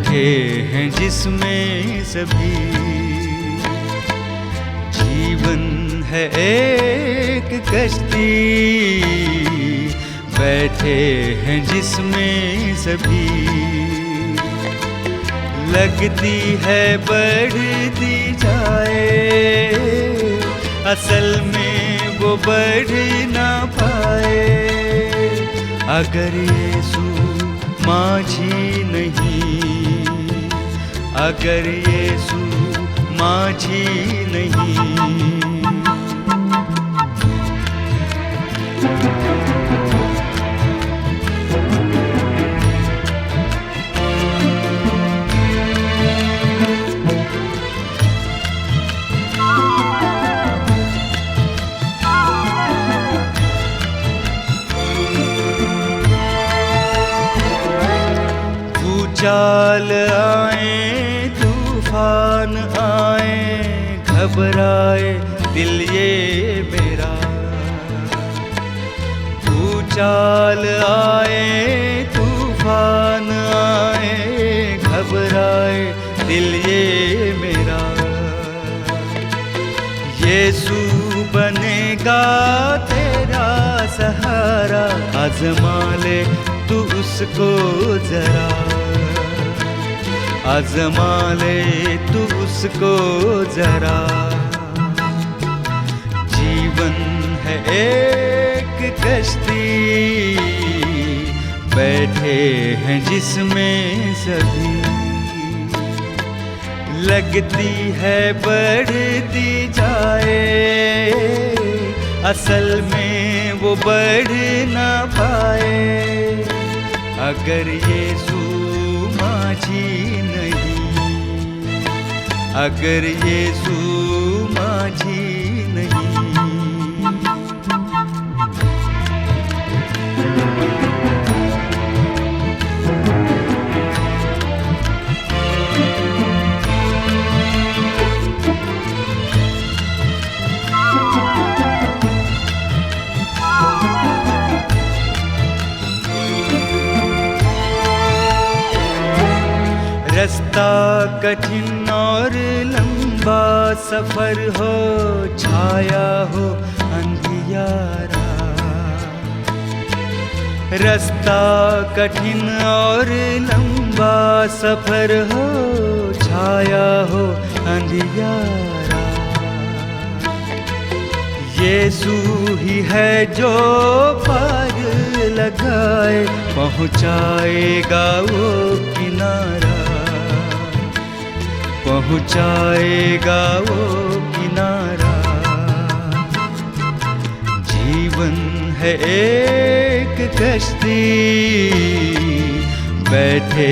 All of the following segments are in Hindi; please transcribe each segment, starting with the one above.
बैठे हैं जिसमें सभी। जीवन है एक कश्ती, बैठे हैं जिसमें सभी। लगती है बढ़ती जाए, असल में वो बढ़ ना पाए। अगर यीशु माझी नहीं, अगर यीशु माझी नहीं। चाल आए तूफान आए, घबराए दिल ये मेरा। चाल आए तूफान आए, घबराए दिल ये मेरा। यीशु बनेगा तेरा सहारा, आज़मा ले तू उसको जरा, आज़मा ले तू उसको जरा। जीवन है एक कश्ती, बैठे हैं जिसमें सभी। लगती है बढ़ती जाए, असल में वो बढ़ ना पाए। अगर यीशु माझी नहीं, अगर यीशु माझी नहीं। रास्ता कठिन और लंबा सफर हो, छाया हो अंधियारा। रास्ता कठिन और लंबा सफर हो, छाया हो अंधियारा। यीशु ही है जो पार लगाए, पहुँचाएगा वो किनारा, पहुँचाएगा वो किनारा। जीवन है एक कश्ती, बैठे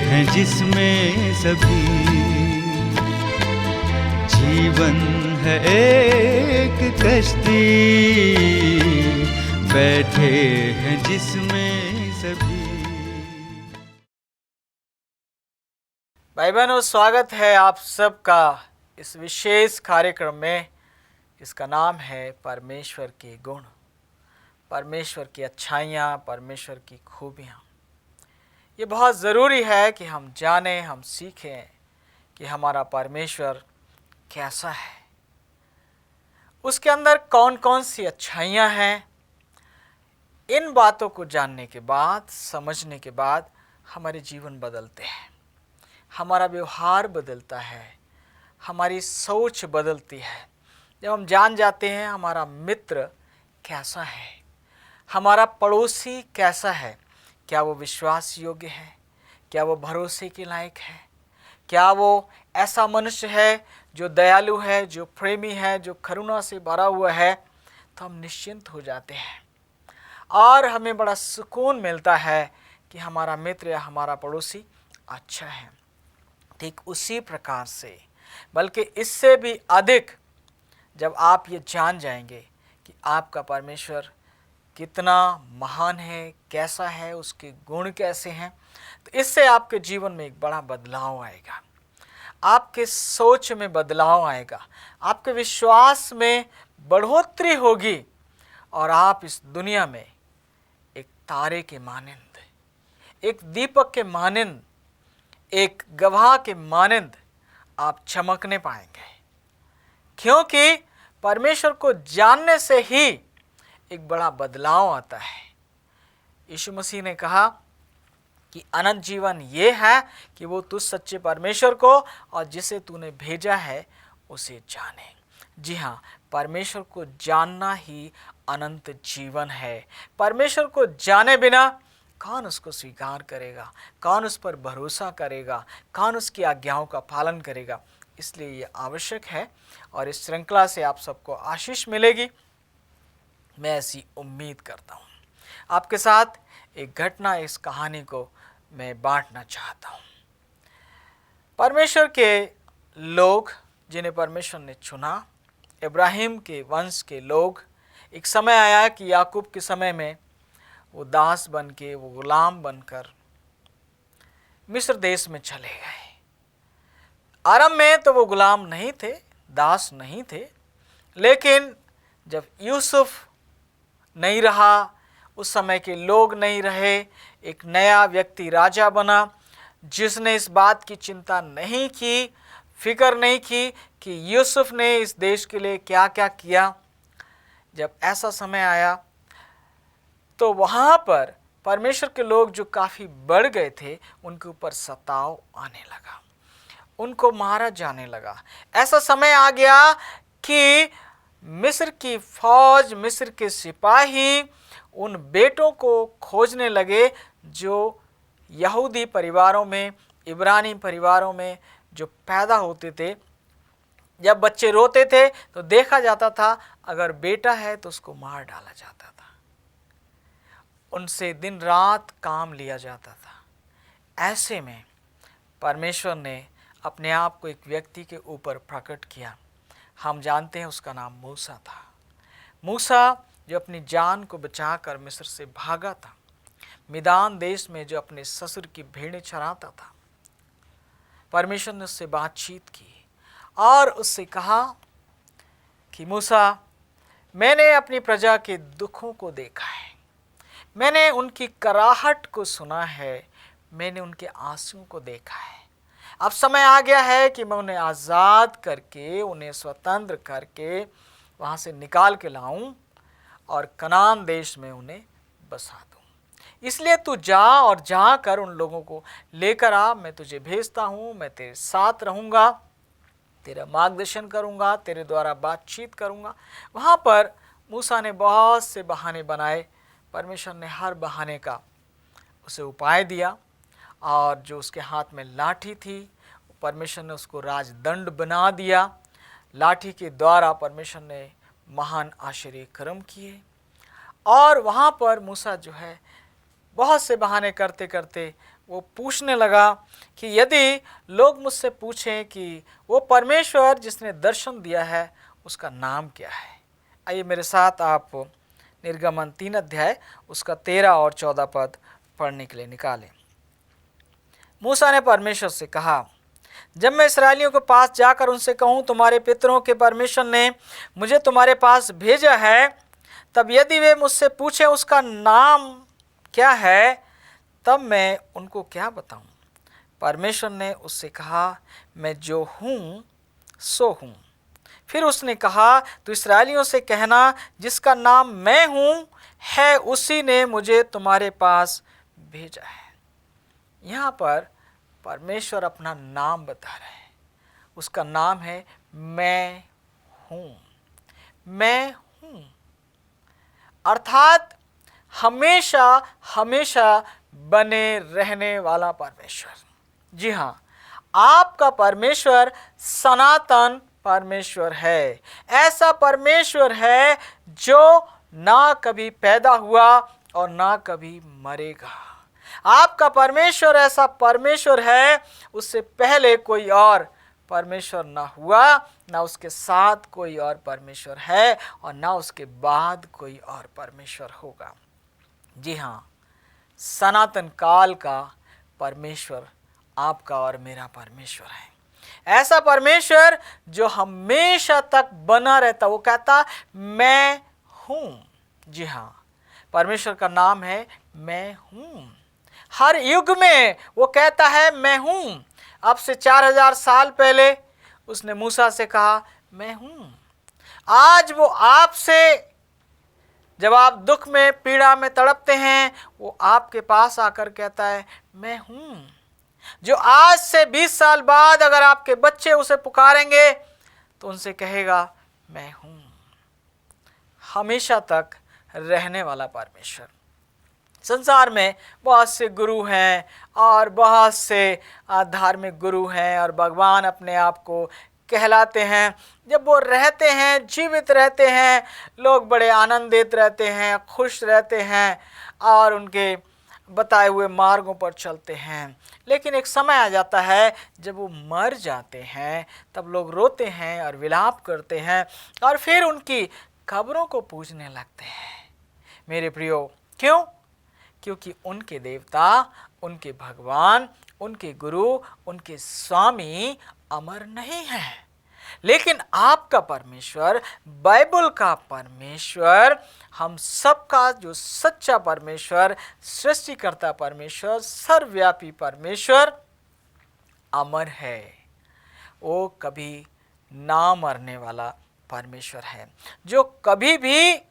हैं जिसमें सभी। जीवन है एक कश्ती, बैठे हैं जिसमें सभी। भाई बहनों, स्वागत है आप सबका इस विशेष कार्यक्रम में, जिसका नाम है परमेश्वर के गुण, परमेश्वर की अच्छाइयाँ, परमेश्वर की खूबियाँ। ये बहुत ज़रूरी है कि हम जानें, हम सीखें कि हमारा परमेश्वर कैसा है, उसके अंदर कौन कौन सी अच्छाइयाँ हैं। इन बातों को जानने के बाद, समझने के बाद हमारे जीवन बदलते हैं, हमारा व्यवहार बदलता है, हमारी सोच बदलती है। जब हम जान जाते हैं हमारा मित्र कैसा है, हमारा पड़ोसी कैसा है, क्या वो विश्वास योग्य है, क्या वो भरोसे के लायक है, क्या वो ऐसा मनुष्य है जो दयालु है, जो प्रेमी है, जो करुणा से भरा हुआ है, तो हम निश्चिंत हो जाते हैं और हमें बड़ा सुकून मिलता है कि हमारा मित्र या हमारा पड़ोसी अच्छा है। ठीक उसी प्रकार से, बल्कि इससे भी अधिक, जब आप ये जान जाएंगे कि आपका परमेश्वर कितना महान है, कैसा है, उसके गुण कैसे हैं, तो इससे आपके जीवन में एक बड़ा बदलाव आएगा, आपके सोच में बदलाव आएगा, आपके विश्वास में बढ़ोतरी होगी और आप इस दुनिया में एक तारे के मानिंद, एक दीपक के मानिंद, एक गवाह के मानंद आप चमकने पाएंगे, क्योंकि परमेश्वर को जानने से ही एक बड़ा बदलाव आता है। यीशु मसीह ने कहा कि अनंत जीवन ये है कि वो तुझ सच्चे परमेश्वर को और जिसे तूने भेजा है उसे जाने। जी हाँ, परमेश्वर को जानना ही अनंत जीवन है। परमेश्वर को जाने बिना कौन उसको स्वीकार करेगा, कौन उस पर भरोसा करेगा, कौन उसकी आज्ञाओं का पालन करेगा। इसलिए ये आवश्यक है और इस श्रृंखला से आप सबको आशीष मिलेगी, मैं ऐसी उम्मीद करता हूँ। आपके साथ एक घटना, इस कहानी को मैं बांटना चाहता हूँ। परमेश्वर के लोग जिन्हें परमेश्वर ने चुना, इब्राहिम के वंश के लोग, एक समय आया कि याकूब के समय में वो दास बन के, वो गुलाम बनकर मिस्र देश में चले गए। आरंभ में तो वो गुलाम नहीं थे, दास नहीं थे, लेकिन जब यूसुफ नहीं रहा, उस समय के लोग नहीं रहे, एक नया व्यक्ति राजा बना जिसने इस बात की चिंता नहीं की, फिक्र नहीं की कि यूसुफ ने इस देश के लिए क्या क्या किया। जब ऐसा समय आया तो वहाँ पर परमेश्वर के लोग जो काफ़ी बढ़ गए थे, उनके ऊपर सताव आने लगा, उनको मारा जाने लगा। ऐसा समय आ गया कि मिस्र की फौज, मिस्र के सिपाही उन बेटों को खोजने लगे जो यहूदी परिवारों में, इब्रानी परिवारों में जो पैदा होते थे। जब बच्चे रोते थे तो देखा जाता था, अगर बेटा है तो उसको मार डाला जाता था, उनसे दिन रात काम लिया जाता था। ऐसे में परमेश्वर ने अपने आप को एक व्यक्ति के ऊपर प्रकट किया। हम जानते हैं उसका नाम मूसा था। मूसा जो अपनी जान को बचाकर मिस्र से भागा था, मिदान देश में जो अपने ससुर की भेड़ें चराता था। परमेश्वर ने उससे बातचीत की और उससे कहा कि मूसा, मैंने अपनी प्रजा के दुखों को देखा है, मैंने उनकी कराहट को सुना है, मैंने उनके आंसुओं को देखा है। अब समय आ गया है कि मैं उन्हें आज़ाद करके, उन्हें स्वतंत्र करके वहाँ से निकाल के लाऊं और कनान देश में उन्हें बसा दूं। इसलिए तू जा और जाकर उन लोगों को लेकर आ, मैं तुझे भेजता हूँ, मैं तेरे साथ रहूँगा, तेरा मार्गदर्शन करूँगा, तेरे द्वारा बातचीत करूँगा। वहाँ पर मूसा ने बहुत से बहाने बनाए। परमेश्वर ने हर बहाने का उसे उपाय दिया और जो उसके हाथ में लाठी थी, परमेश्वर ने उसको राजदंड बना दिया। लाठी के द्वारा परमेश्वर ने महान आश्चर्य कर्म किए। और वहाँ पर मूसा जो है बहुत से बहाने करते करते वो पूछने लगा कि यदि लोग मुझसे पूछें कि वो परमेश्वर जिसने दर्शन दिया है उसका नाम क्या है। आइए मेरे साथ आप निर्गमन 3 अध्याय उसका 13 और 14 पद पढ़ने के लिए निकालें। मूसा ने परमेश्वर से कहा, जब मैं इस्राएलियों के पास जाकर उनसे कहूँ तुम्हारे पितरों के परमेश्वर ने मुझे तुम्हारे पास भेजा है, तब यदि वे मुझसे पूछें उसका नाम क्या है, तब मैं उनको क्या बताऊं। परमेश्वर ने उससे कहा, मैं जो हूँ सो हूँ। फिर उसने कहा, तो इस्राएलियों से कहना जिसका नाम मैं हूँ है, उसी ने मुझे तुम्हारे पास भेजा है। यहाँ पर परमेश्वर अपना नाम बता रहे हैं। उसका नाम है मैं हूँ। मैं हूँ अर्थात हमेशा हमेशा बने रहने वाला परमेश्वर। जी हाँ, आपका परमेश्वर सनातन परमेश्वर है। ऐसा परमेश्वर है जो ना कभी पैदा हुआ और ना कभी मरेगा। आपका परमेश्वर ऐसा परमेश्वर है, उससे पहले कोई और परमेश्वर ना हुआ, ना उसके साथ कोई और परमेश्वर है और ना उसके बाद कोई और परमेश्वर होगा। जी हाँ, सनातन काल का परमेश्वर आपका और मेरा परमेश्वर है। ऐसा परमेश्वर जो हमेशा तक बना रहता। वो कहता मैं हूँ। जी हाँ, परमेश्वर का नाम है मैं हूँ। हर युग में वो कहता है मैं हूँ। अब से 4000 साल पहले उसने मूसा से कहा मैं हूँ। आज वो आपसे, जब आप दुख में पीड़ा में तड़पते हैं, वो आपके पास आकर कहता है मैं हूँ। जो आज से 20 साल बाद अगर आपके बच्चे उसे पुकारेंगे तो उनसे कहेगा मैं हूँ। हमेशा तक रहने वाला परमेश्वर। संसार में बहुत से गुरु हैं और बहुत से धार्मिक गुरु हैं और भगवान अपने आप को कहलाते हैं। जब वो रहते हैं, जीवित रहते हैं, लोग बड़े आनंदित रहते हैं, खुश रहते हैं और उनके बताए हुए मार्गों पर चलते हैं। लेकिन एक समय आ जाता है जब वो मर जाते हैं, तब लोग रोते हैं और विलाप करते हैं और फिर उनकी कब्रों को पूजने लगते हैं। मेरे प्रियो, क्यों? क्योंकि उनके देवता, उनके भगवान, उनके गुरु, उनके स्वामी अमर नहीं हैं। लेकिन आपका परमेश्वर, बाइबल का परमेश्वर, हम सबका जो सच्चा परमेश्वर, सृष्टिकर्ता परमेश्वर, सर्वव्यापी परमेश्वर अमर है। वो कभी ना मरने वाला परमेश्वर है, जो कभी भी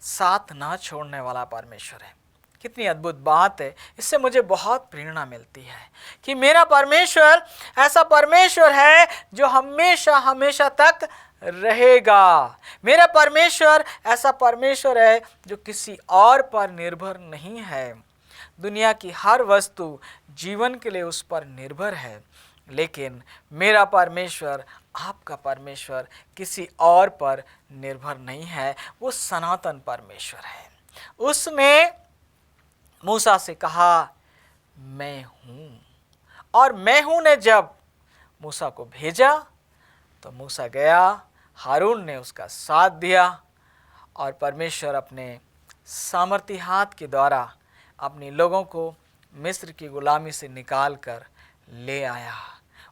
साथ ना छोड़ने वाला परमेश्वर है। कितनी अद्भुत बात है। इससे मुझे बहुत प्रेरणा मिलती है कि मेरा परमेश्वर ऐसा परमेश्वर है जो हमेशा हमेशा तक रहेगा। मेरा परमेश्वर ऐसा परमेश्वर है जो किसी और पर निर्भर नहीं है। दुनिया की हर वस्तु जीवन के लिए उस पर निर्भर है, लेकिन मेरा परमेश्वर, आपका परमेश्वर किसी और पर निर्भर नहीं है। वो सनातन परमेश्वर है। उसने मूसा से कहा मैं हूँ, और मैं हूँ ने जब मूसा को भेजा तो मूसा गया, हारून ने उसका साथ दिया और परमेश्वर अपने सामर्थी हाथ के द्वारा अपने लोगों को मिस्र की गुलामी से निकाल कर ले आया।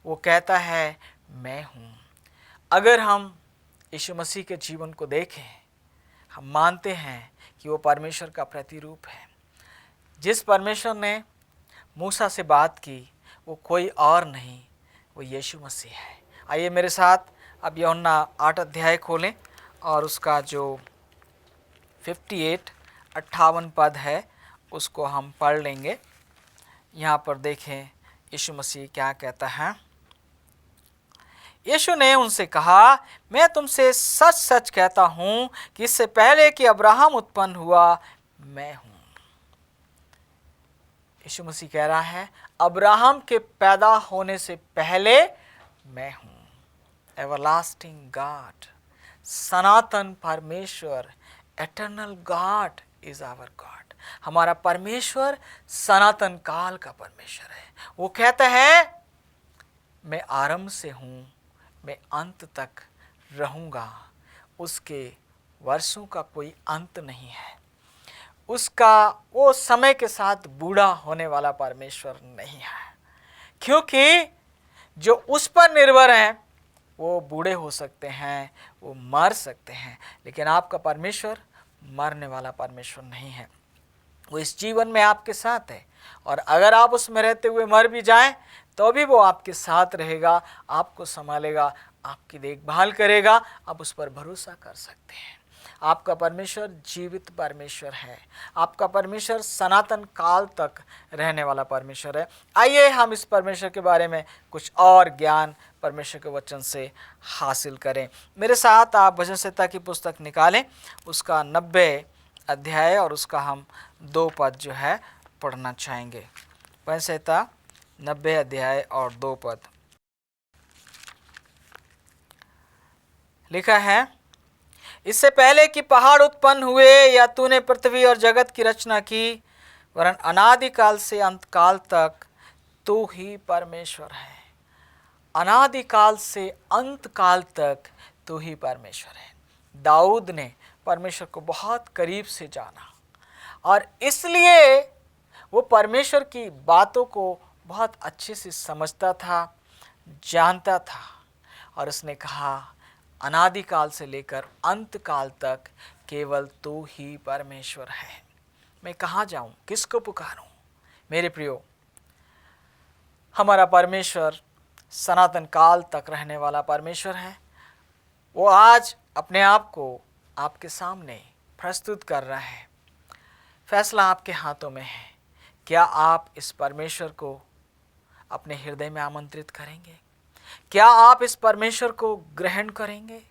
वो कहता है मैं हूँ। अगर हम यीशु मसीह के जीवन को देखें, हम मानते हैं कि वो परमेश्वर का प्रतिरूप है। जिस परमेश्वर ने मूसा से बात की वो कोई और नहीं, वो यीशु मसीह है। आइए मेरे साथ अब यूहन्ना 8 अध्याय खोलें और उसका जो 58 पद है उसको हम पढ़ लेंगे। यहाँ पर देखें यीशु मसीह क्या कहता है। यीशु ने उनसे कहा, मैं तुमसे सच सच कहता हूँ कि इससे पहले कि अब्राहम उत्पन्न हुआ मैं हूँ। यीशु मसीह कह रहा है अब्राहम के पैदा होने से पहले मैं हूँ। एवरलास्टिंग गॉड, सनातन परमेश्वर, eternal God is our God. हमारा परमेश्वर सनातन काल का परमेश्वर है। वो कहता है मैं आरंभ से हूँ, मैं अंत तक रहूँगा। उसके वर्षों का कोई अंत नहीं है। उसका वो समय के साथ बूढ़ा होने वाला परमेश्वर नहीं है, क्योंकि जो उस पर निर्भर हैं वो बूढ़े हो सकते हैं, वो मर सकते हैं, लेकिन आपका परमेश्वर मरने वाला परमेश्वर नहीं है। वो इस जीवन में आपके साथ है, और अगर आप उसमें रहते हुए मर भी जाएं तो भी वो आपके साथ रहेगा, आपको संभालेगा, आपकी देखभाल करेगा। आप उस पर भरोसा कर सकते हैं। आपका परमेश्वर जीवित परमेश्वर है। आपका परमेश्वर सनातन काल तक रहने वाला परमेश्वर है। आइए हम इस परमेश्वर के बारे में कुछ और ज्ञान परमेश्वर के वचन से हासिल करें। मेरे साथ आप भजन संहिता की पुस्तक निकालें, उसका 90 अध्याय और उसका हम 2 पद जो है पढ़ना चाहेंगे। भजन संहिता 90 अध्याय और 2 पद लिखा है, इससे पहले कि पहाड़ उत्पन्न हुए या तूने पृथ्वी और जगत की रचना की, वरन अनादिकाल से अंतकाल तक तू ही परमेश्वर है। अनादिकाल से अंतकाल तक तू ही परमेश्वर है। दाऊद ने परमेश्वर को बहुत करीब से जाना और इसलिए वो परमेश्वर की बातों को बहुत अच्छे से समझता था, जानता था, और उसने कहा अनादिकाल से लेकर अंतकाल तक केवल तू ही परमेश्वर है। मैं कहाँ जाऊँ, किसको पुकारूँ? मेरे प्रियो, हमारा परमेश्वर सनातन काल तक रहने वाला परमेश्वर है। वो आज अपने आप को आपके सामने प्रस्तुत कर रहा है। फैसला आपके हाथों में है। क्या आप इस परमेश्वर को अपने हृदय में आमंत्रित करेंगे? क्या आप इस परमेश्वर को ग्रहण करेंगे?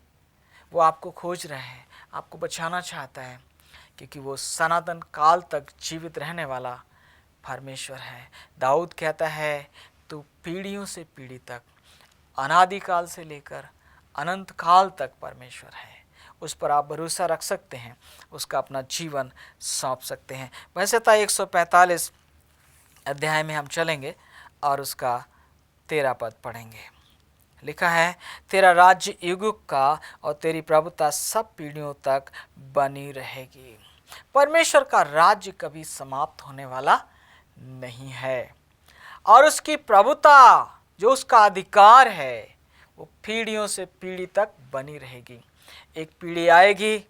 वो आपको खोज रहा है, आपको बचाना चाहता है, क्योंकि वो सनातन काल तक जीवित रहने वाला परमेश्वर है। दाऊद कहता है, तू पीढ़ियों से पीढ़ी तक, अनादिकाल से लेकर अनंत काल तक परमेश्वर है। उस पर आप भरोसा रख सकते हैं, उसका अपना जीवन सौंप सकते हैं। वैसे तो 145 अध्याय में हम चलेंगे और उसका 13 पद पढ़ेंगे। लिखा है, तेरा राज्य युग का और तेरी प्रभुता सब पीढ़ियों तक बनी रहेगी। परमेश्वर का राज्य कभी समाप्त होने वाला नहीं है और उसकी प्रभुता, जो उसका अधिकार है, वो पीढ़ियों से पीढ़ी तक बनी रहेगी। एक पीढ़ी आएगी,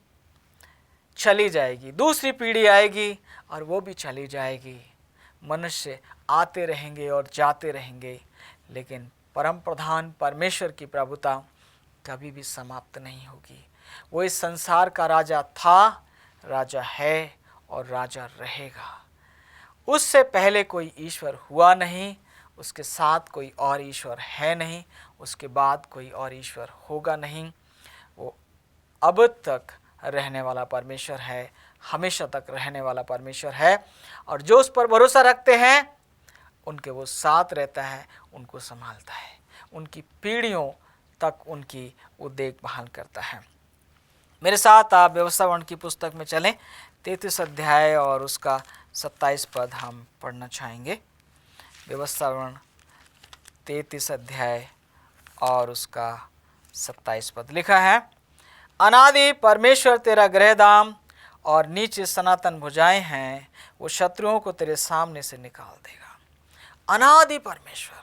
चली जाएगी, दूसरी पीढ़ी आएगी और वो भी चली जाएगी। मनुष्य आते रहेंगे और जाते रहेंगे, लेकिन परम प्रधान परमेश्वर की प्रभुता कभी भी समाप्त नहीं होगी। वो इस संसार का राजा था, राजा है और राजा रहेगा। उससे पहले कोई ईश्वर हुआ नहीं, उसके साथ कोई और ईश्वर है नहीं, उसके बाद कोई और ईश्वर होगा नहीं। वो अब तक रहने वाला परमेश्वर है, हमेशा तक रहने वाला परमेश्वर है, और जो उस पर भरोसा रखते हैं उनके वो साथ रहता है, उनको संभालता है, उनकी पीढ़ियों तक उनकी वो देखभाल करता है। मेरे साथ आप व्यवस्थावरण की पुस्तक में चलें, 33 अध्याय और उसका 27 पद हम पढ़ना चाहेंगे। व्यवस्थावरण 33 अध्याय और उसका 27 पद लिखा है, अनादि परमेश्वर तेरा गृहधाम और नीचे सनातन भुजाएं हैं, वो शत्रुओं को तेरे सामने से निकाल देगा। अनादि परमेश्वर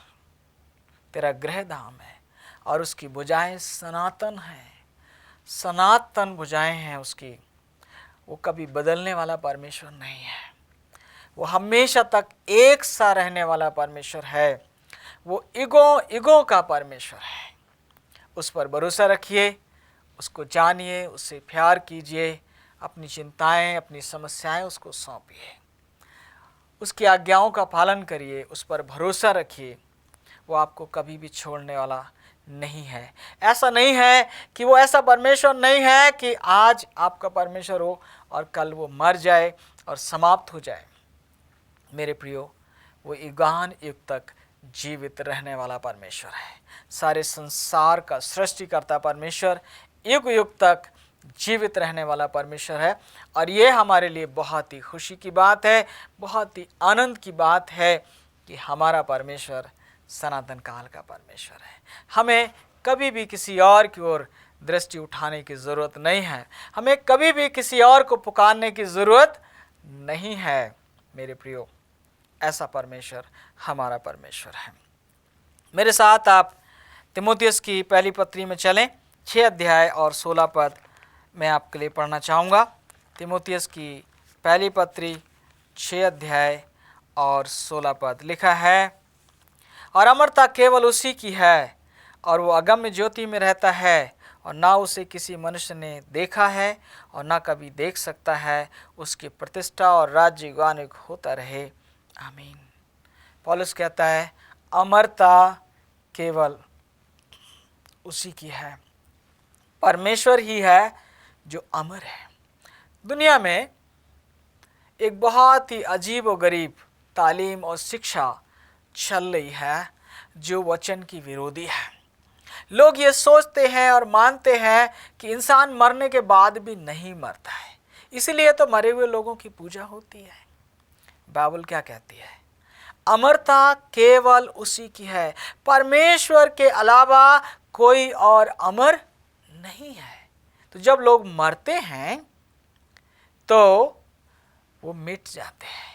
तेरा गृहधाम है और उसकी भुजाएं सनातन हैं, सनातन भुजाएं हैं उसकी। वो कभी बदलने वाला परमेश्वर नहीं है, वो हमेशा तक एक सा रहने वाला परमेश्वर है। वो युगों का परमेश्वर है। उस पर भरोसा रखिए, उसको जानिए, उससे प्यार कीजिए, अपनी चिंताएं, अपनी समस्याएं उसको सौंपिए, उसकी आज्ञाओं का पालन करिए, उस पर भरोसा रखिए। वो आपको कभी भी छोड़ने वाला नहीं है। ऐसा नहीं है कि वो ऐसा परमेश्वर नहीं है कि आज आपका परमेश्वर हो और कल वो मर जाए और समाप्त हो जाए। मेरे प्रियो, वो युगान युग तक जीवित रहने वाला परमेश्वर है। सारे संसार का सृष्टिकर्ता परमेश्वर युग युग तक जीवित रहने वाला परमेश्वर है। और ये हमारे लिए बहुत ही खुशी की बात है, बहुत ही आनंद की बात है कि हमारा परमेश्वर सनातन काल का परमेश्वर है। हमें कभी भी किसी और की ओर दृष्टि उठाने की ज़रूरत नहीं है, हमें कभी भी किसी और को पुकारने की ज़रूरत नहीं है। मेरे प्रियो, ऐसा परमेश्वर हमारा परमेश्वर है। मेरे साथ आप तीमुथियुस की पहली पत्री में चलें, 6 अध्याय और 16 पद मैं आपके लिए पढ़ना चाहूँगा। तीमुथियुस की पहली पत्री 6 अध्याय और 16 पद लिखा है, और अमरता केवल उसी की है और वो अगम्य ज्योति में रहता है और ना उसे किसी मनुष्य ने देखा है और ना कभी देख सकता है। उसकी प्रतिष्ठा और राज्य युगानुयुग होता रहे, आमीन। पौलुस कहता है, अमरता केवल उसी की है, परमेश्वर ही है जो अमर है। दुनिया में एक बहुत ही अजीब व गरीब तालीम और शिक्षा चल रही है जो वचन की विरोधी है। लोग ये सोचते हैं और मानते हैं कि इंसान मरने के बाद भी नहीं मरता है, इसलिए तो मरे हुए लोगों की पूजा होती है। बाइबल क्या कहती है? अमरता केवल उसी की है, परमेश्वर के अलावा कोई और अमर नहीं है। तो जब लोग मरते हैं तो वो मिट जाते हैं,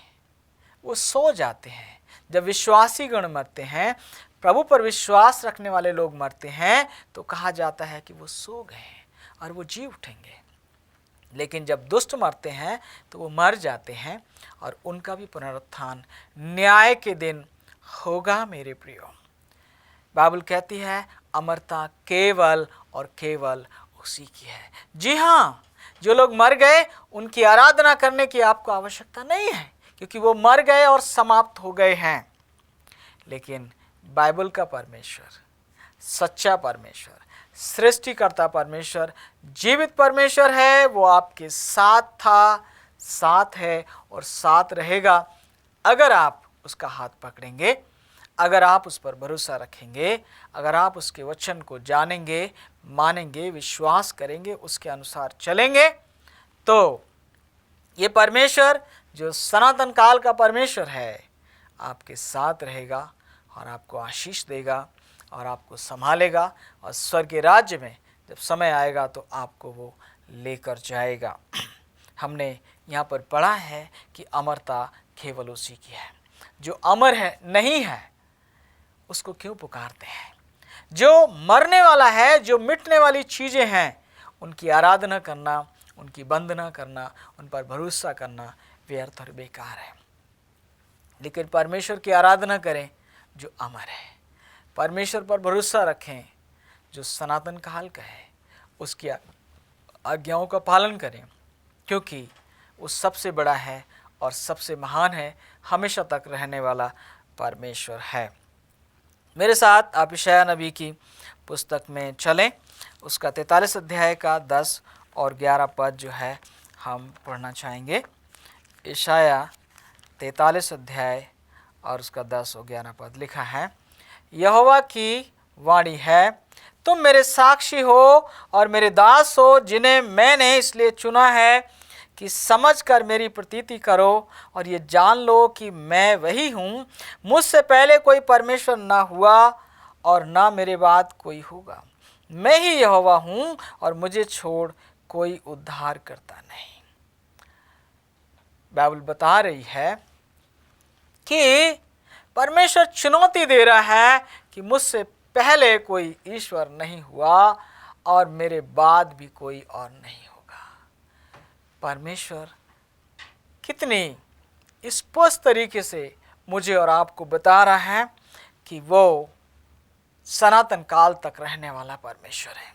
वो सो जाते हैं। जब विश्वासी गण मरते हैं, प्रभु पर विश्वास रखने वाले लोग मरते हैं, तो कहा जाता है कि वो सो गए और वो जी उठेंगे। लेकिन जब दुष्ट मरते हैं तो वो मर जाते हैं और उनका भी पुनरुत्थान न्याय के दिन होगा। मेरे प्रियो, बाइबल कहती है अमरता केवल और केवल उसी की है। जी हाँ, जो लोग मर गए उनकी आराधना करने की आपको आवश्यकता नहीं है, क्योंकि वो मर गए और समाप्त हो गए हैं। लेकिन बाइबल का परमेश्वर, सच्चा परमेश्वर, सृष्टिकर्ता परमेश्वर, जीवित परमेश्वर है। वो आपके साथ था, साथ है और साथ रहेगा अगर आप उसका हाथ पकड़ेंगे, अगर आप उस पर भरोसा रखेंगे, अगर आप उसके वचन को जानेंगे, मानेंगे, विश्वास करेंगे, उसके अनुसार चलेंगे, तो ये परमेश्वर जो सनातन काल का परमेश्वर है आपके साथ रहेगा और आपको आशीष देगा और आपको संभालेगा, और स्वर्ग के राज्य में जब समय आएगा तो आपको वो लेकर जाएगा। हमने यहाँ पर पढ़ा है कि अमरता केवल उसी की है। जो अमर है नहीं है उसको क्यों पुकारते हैं? जो मरने वाला है, जो मिटने वाली चीज़ें हैं, उनकी आराधना करना, उनकी वंदना करना, उन पर भरोसा करना व्यर्थ और बेकार है। लेकिन परमेश्वर की आराधना करें जो अमर है, परमेश्वर पर भरोसा रखें जो सनातन काल का है, उसकी आज्ञाओं का पालन करें, क्योंकि वो सबसे बड़ा है और सबसे महान है, हमेशा तक रहने वाला परमेश्वर है। मेरे साथ आप यशायाह नबी की पुस्तक में चलें, उसका 43 अध्याय का 10 और 11 पद जो है हम पढ़ना चाहेंगे। यशायाह 43 अध्याय और उसका 10 और 11 पद लिखा है, यहोवा की वाणी है, तुम मेरे साक्षी हो और मेरे दास हो, जिन्हें मैंने इसलिए चुना है कि समझकर मेरी प्रतीति करो और ये जान लो कि मैं वही हूँ। मुझसे पहले कोई परमेश्वर ना हुआ और ना मेरे बाद कोई होगा। मैं ही यहोवा हूँ और मुझे छोड़ कोई उद्धार करता नहीं। बाइबल बता रही है कि परमेश्वर चुनौती दे रहा है कि मुझसे पहले कोई ईश्वर नहीं हुआ और मेरे बाद भी कोई और नहीं होगा। परमेश्वर कितनी स्पष्ट तरीके से मुझे और आपको बता रहा है कि वो सनातन काल तक रहने वाला परमेश्वर है,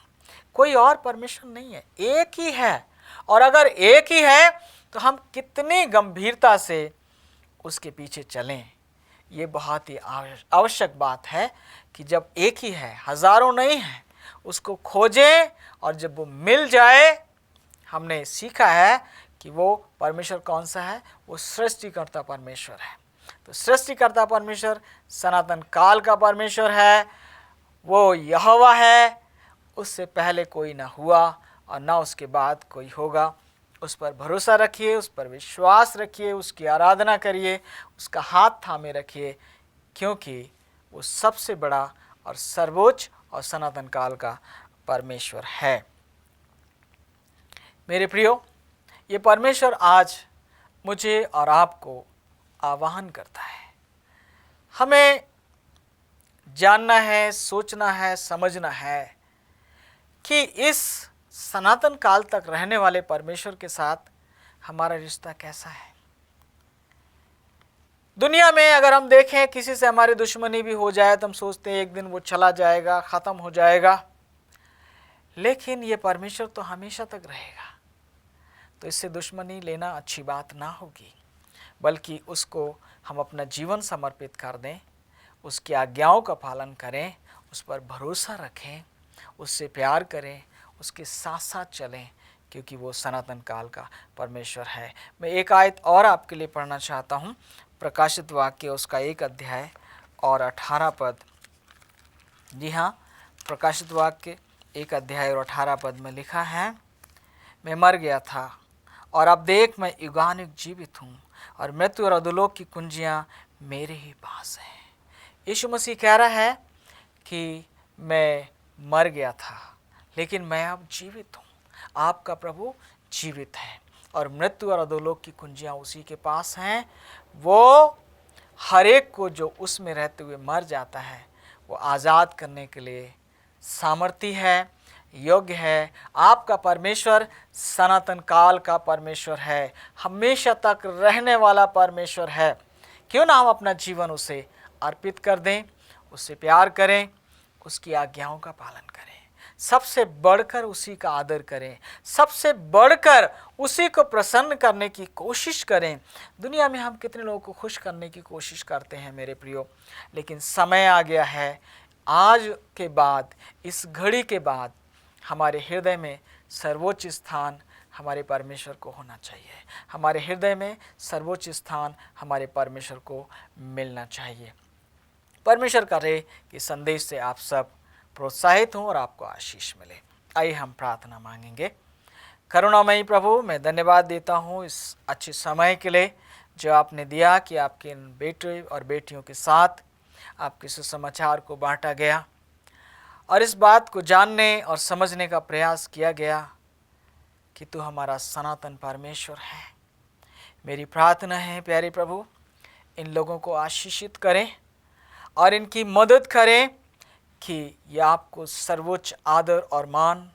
कोई और परमेश्वर नहीं है, एक ही है। और अगर एक ही है तो हम कितनी गंभीरता से उसके पीछे चलें। ये बहुत ही आवश्यक बात है कि जब एक ही है, हजारों नहीं है, उसको खोजें और जब वो मिल जाए, हमने सीखा है कि वो परमेश्वर कौन सा है, वो सृष्टिकर्ता परमेश्वर है। तो सृष्टिकर्ता परमेश्वर सनातन काल का परमेश्वर है, वो यहोवा है, उससे पहले कोई ना हुआ और ना उसके बाद कोई होगा। उस पर भरोसा रखिए, उस पर विश्वास रखिए, उसकी आराधना करिए, उसका हाथ थामे रखिए, क्योंकि वो सबसे बड़ा और सर्वोच्च और सनातन काल का परमेश्वर है। मेरे प्रियो, ये परमेश्वर आज मुझे और आपको आह्वान करता है। हमें जानना है, सोचना है, समझना है कि इस सनातन काल तक रहने वाले परमेश्वर के साथ हमारा रिश्ता कैसा है। दुनिया में अगर हम देखें, किसी से हमारी दुश्मनी भी हो जाए तो हम सोचते हैं एक दिन वो चला जाएगा, ख़त्म हो जाएगा, लेकिन ये परमेश्वर तो हमेशा तक रहेगा। तो इससे दुश्मनी लेना अच्छी बात ना होगी, बल्कि उसको हम अपना जीवन समर्पित कर दें, उसकी आज्ञाओं का पालन करें, उस पर भरोसा रखें, उससे प्यार करें, उसके साथ साथ चलें, क्योंकि वो सनातन काल का परमेश्वर है। मैं एक आयत और आपके लिए पढ़ना चाहता हूँ, प्रकाशित वाक्य उसका 1 अध्याय और 18 पद। जी हाँ, प्रकाशित वाक्य 1 अध्याय और 18 पद में लिखा है, मैं मर गया था और अब देख मैं युगानुयुग जीवित हूँ और मृत्यु और अधोलोक की कुंजियाँ मेरे ही पास हैं। यीशु मसीह कह रहा है कि मैं मर गया था लेकिन मैं अब जीवित हूँ। आपका प्रभु जीवित है और मृत्यु और अधोलोक की कुंजियाँ उसी के पास हैं। वो हर एक को जो उसमें रहते हुए मर जाता है वो आज़ाद करने के लिए सामर्थी है। योग्य है। आपका परमेश्वर सनातन काल का परमेश्वर है, हमेशा तक रहने वाला परमेश्वर है। क्यों ना हम अपना जीवन उसे अर्पित कर दें, उससे प्यार करें, उसकी आज्ञाओं का पालन करें, सबसे बढ़कर उसी का आदर करें, सबसे बढ़कर उसी को प्रसन्न करने की कोशिश करें। दुनिया में हम कितने लोगों को खुश करने की कोशिश करते हैं मेरे प्रियो, लेकिन समय आ गया है, आज के बाद, इस घड़ी के बाद हमारे हृदय में सर्वोच्च स्थान हमारे परमेश्वर को होना चाहिए। हमारे हृदय में सर्वोच्च स्थान हमारे परमेश्वर को मिलना चाहिए। परमेश्वर करे कि संदेश से आप सब प्रोत्साहित हों और आपको आशीष मिले। आइए हम प्रार्थना मांगेंगे। करुणामयी प्रभु, मैं धन्यवाद देता हूँ इस अच्छे समय के लिए जो आपने दिया कि आपके इन बेटे और बेटियों के साथ आपके सुसमाचार को बांटा गया और इस बात को जानने और समझने का प्रयास किया गया कि तू हमारा सनातन परमेश्वर है। मेरी प्रार्थना है प्यारे प्रभु, इन लोगों को आशीषित करें और इनकी मदद करें कि ये आपको सर्वोच्च आदर और मान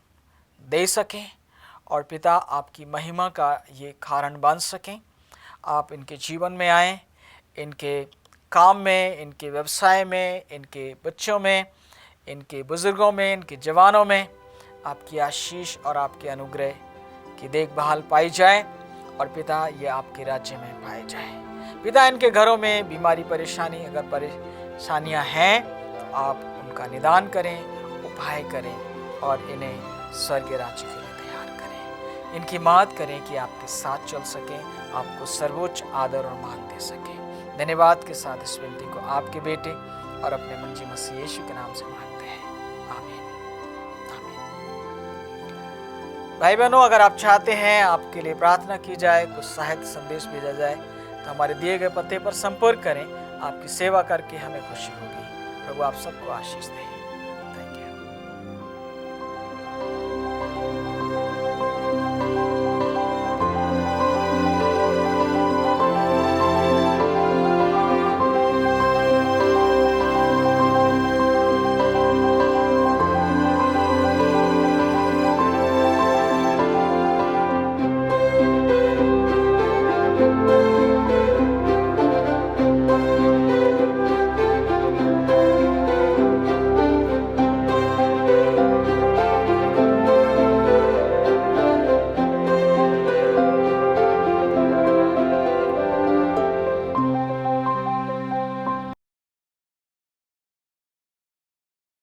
दे सकें और पिता आपकी महिमा का ये कारण बन सकें। आप इनके जीवन में आएँ, इनके काम में, इनके व्यवसाय में, इनके बच्चों में, इनके बुज़ुर्गों में, इनके जवानों में आपकी आशीष और आपके अनुग्रह की देखभाल पाई जाए और पिता ये आपके राज्य में पाए जाए। पिता इनके घरों में बीमारी परेशानी अगर परेशानियां हैं तो आप उनका निदान करें, उपाय करें और इन्हें स्वर्गीय राज्य के लिए तैयार करें। इनकी मदद करें कि आपके साथ चल सकें, आपको सर्वोच्च आदर और मान दे सकें। धन्यवाद के साथ इस विनती को आपके बेटे और अपने मंजी मसीह यीशु के नाम से मांगते हैं, आमीन आमीन। भाई बहनों, अगर आप चाहते हैं आपके लिए प्रार्थना की जाए, कुछ साहित्य संदेश भेजा जाए तो हमारे दिए गए पते पर संपर्क करें। आपकी सेवा करके हमें खुशी होगी। प्रभु आप सबको आशीष दें।